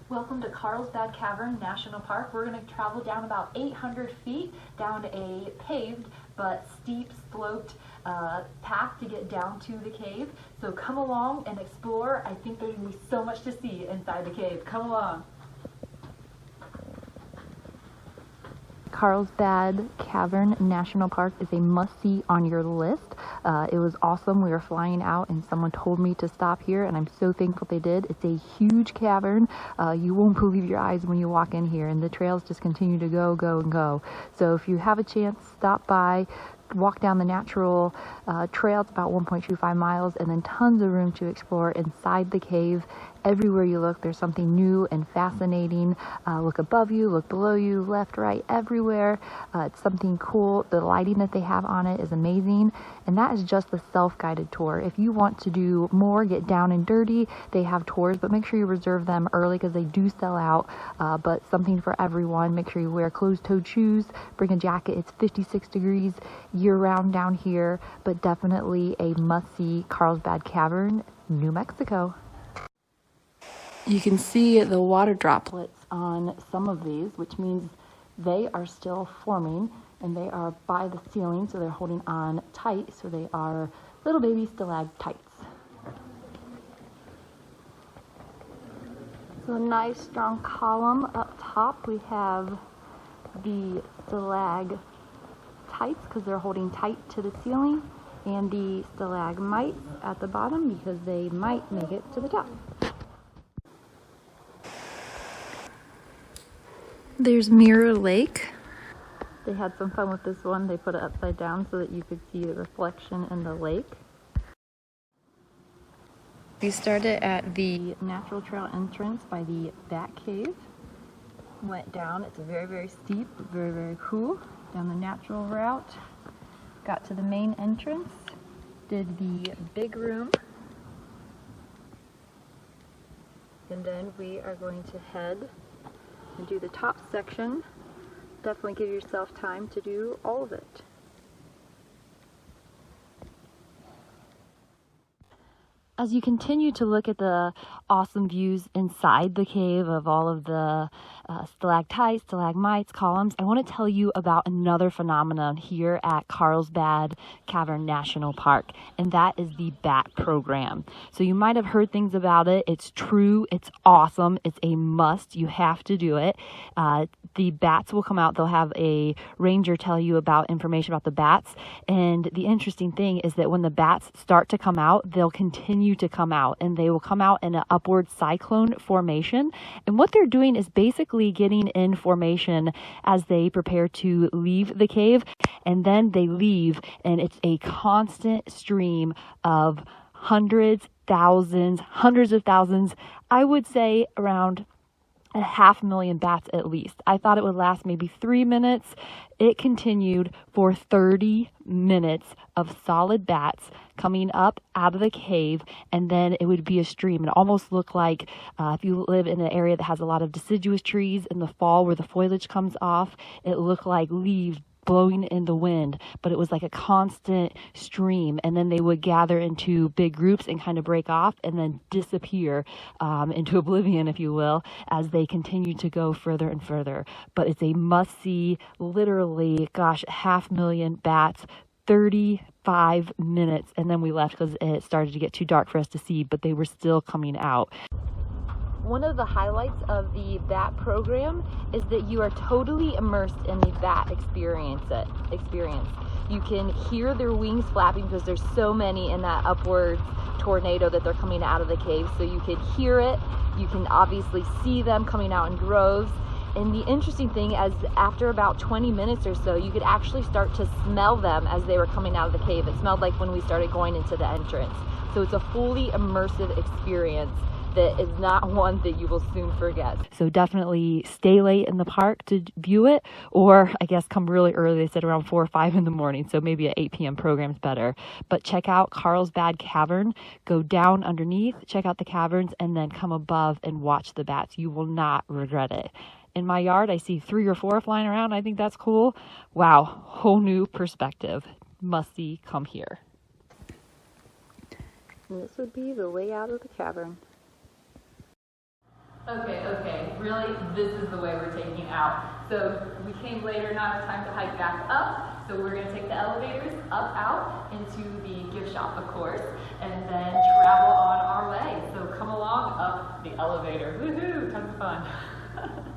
Welcome to Carlsbad Cavern National Park. We're going to travel down about 800 feet down a paved but steep sloped path to get down to the cave. So come along and explore. I think there's going to be so much to see inside the cave. Come along. Carlsbad Cavern National Park is a must-see on your list. It was awesome. We were flying out and someone told me to stop here, and I'm so thankful they did. It's a huge cavern. You won't believe your eyes when you walk in here, and the trails just continue to go, go, and go. So if you have a chance, stop by, walk down the natural trail. It's about 1.25 miles, and then tons of room to explore inside the cave. Everywhere you look, there's something new and fascinating. Look above you, look below you, left, right, everywhere. It's something cool. The lighting that they have on it is amazing. And that is just the self-guided tour. If you want to do more, get down and dirty, they have tours, but make sure you reserve them early because they do sell out. But something for everyone. Make sure you wear closed-toed shoes, bring a jacket. It's 56 degrees year-round down here, but definitely a must-see. Carlsbad Cavern, New Mexico. You can see the water droplets on some of these, which means they are still forming, and they are by the ceiling, so they're holding on tight, so they are little baby stalactites. So a nice strong column up top. We have the stalactites because they're holding tight to the ceiling, and the stalagmites at the bottom because they might make it to the top. There's Mirror Lake. They had some fun with this one. They put it upside down so that you could see the reflection in the lake. We started at the natural trail entrance by the Bat Cave. Went down. It's very, very steep, but very, very cool. Down the natural route. Got to the main entrance. Did the big room. And then we are going to head and do the top section. Definitely give yourself time to do all of it. As you continue to look at the awesome views inside the cave of all of the stalactites, stalagmites, columns, I want to tell you about another phenomenon here at Carlsbad Cavern National Park, and that is the bat program. So you might have heard things about it. It's true. It's awesome. It's a must. You have to do it. The bats will come out. They'll have a ranger tell you about information about the bats, and the interesting thing is that when the bats start to come out, they'll continue to come out, and they will come out in an upward cyclone formation. And what they're doing is basically getting in formation as they prepare to leave the cave, and then they leave, and it's a constant stream of hundreds of thousands. I would say around 500,000 bats at least. I thought it would last maybe 3 minutes. It continued for 30 minutes of solid bats coming up out of the cave, and then it would be a stream. It almost looked like if you live in an area that has a lot of deciduous trees in the fall where the foliage comes off, it looked like leaves blowing in the wind, but it was like a constant stream, and then they would gather into big groups and kind of break off and then disappear into oblivion, if you will, as they continue to go further and further. But it's a must-see, literally, gosh, 500,000 bats, 35 minutes, and then we left because it started to get too dark for us to see, but they were still coming out. One of the highlights of the bat program is that you are totally immersed in the bat experience. You can hear their wings flapping because there's so many in that upward tornado that they're coming out of the cave. So you can hear it. You can obviously see them coming out in droves. And the interesting thing is after about 20 minutes or so, you could actually start to smell them as they were coming out of the cave. It smelled like when we started going into the entrance. So it's a fully immersive experience that is not one that you will soon forget. So definitely stay late in the park to view it, or I guess come really early. They said around 4 or 5 in the morning, so maybe an 8 p.m. program is better. But check out Carlsbad Cavern, go down underneath, check out the caverns, and then come above and watch the bats. You will not regret it. In my yard, I see 3 or 4 flying around. I think that's cool. Wow, whole new perspective. Must see, come here. And this would be the layout of the cavern. Okay, really, this is the way we're taking it out. So we came later, not enough time to hike back up, so we're gonna take the elevators up out into the gift shop, of course, and then travel on our way. So come along up the elevator, woohoo, tons of fun.